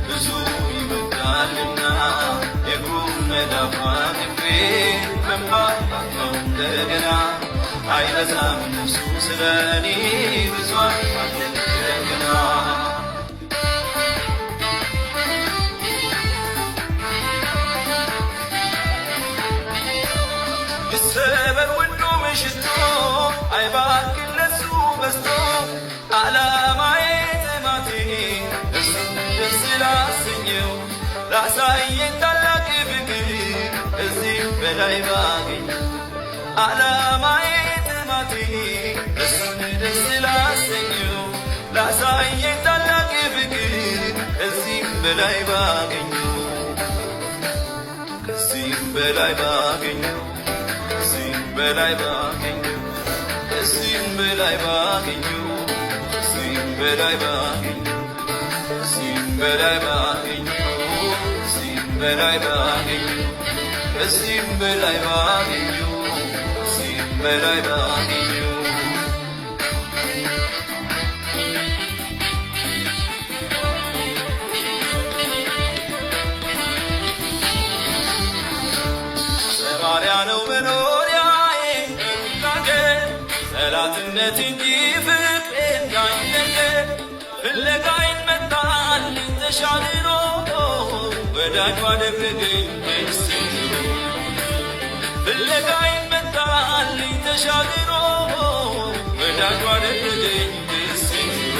ብዙ ይመጣልና የእግሩን መዳፍ አቅፌ መምጣት ነው እንደገና አይበዛም እሱ ስለኔ ብዙ እንደገና ይሰበር ወዶ መሽቶ አይባክን ለሱ በዝቶ ዓላማዬ ጥማቴ እሱ ደስ ላሰኘው ላሳየኝ ታላቅ ፍቅር እዚህ በላይ ባገኝ ዓላማዬ ጥማቴ እሱን ደስ ላሰኘው ላሳየኝ ታላቅ ፍቅር እዚህም በላይ ባገኘው ከዚህም በላይ ባገኘው ከዚህም በላይ ባገኘው ከዚህም በላይ ባገኘው ከዚህም በላይ ባገኘው ከዚህም በላይ ባገኘው ከዚህም በላይ ባገኘው ከዚህም በላይ ባገኘው ከዚህም በላይ ባገኘው ሰማርያ ነው መኖሪያዬ እንዳገር ጠላትነት እንጂ ፍቅሬ እንዳይነገር ፍለጋዬን መጣልኝ ተሻግሮ ወዳጁ አደረገኝ ደስ ብሎ ፍለጋዬን መጣልኝ ተሻግሮ ወዳጁ አደረገኝ ደስ ብሎ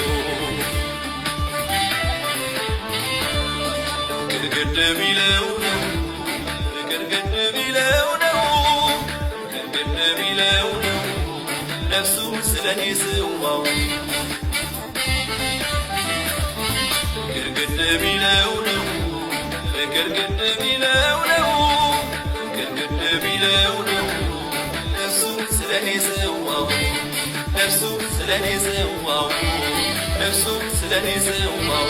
ግድግድ ቢለው ነው ግድግድ ቢለው ነው ግድግድ ቢለው ነው ነፍሱ ስለኔ ስዋው ግድግድ ቢለው ነው ግድግድ ቢለው ነው ግድግድ ቢለው ነው ነፍሱ ስለኔ ስዋው ነፍሱ ስለኔ ስዋው ነፍሱ ስለኔ ስዋው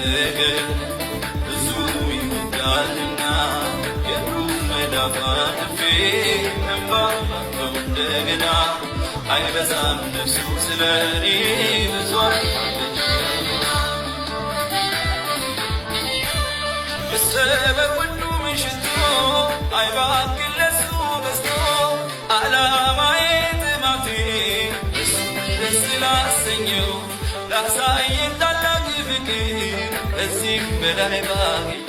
ነገር ብዙ ይወዳልና የእግሩ መዳፍ አቅፌ መምጣት ነው እንደገና አይበዛም ነፍሱ ስለኔ ብዙ ይሰበር ወዶ መሽቶ አይባክን ለሱ በዝቶ ዓላማዬ ጥማቴ እሱ ደስ ላሰኘው ላሳየኝ ታላቅ ፍቅር ከዚህም በላይ ባገኝ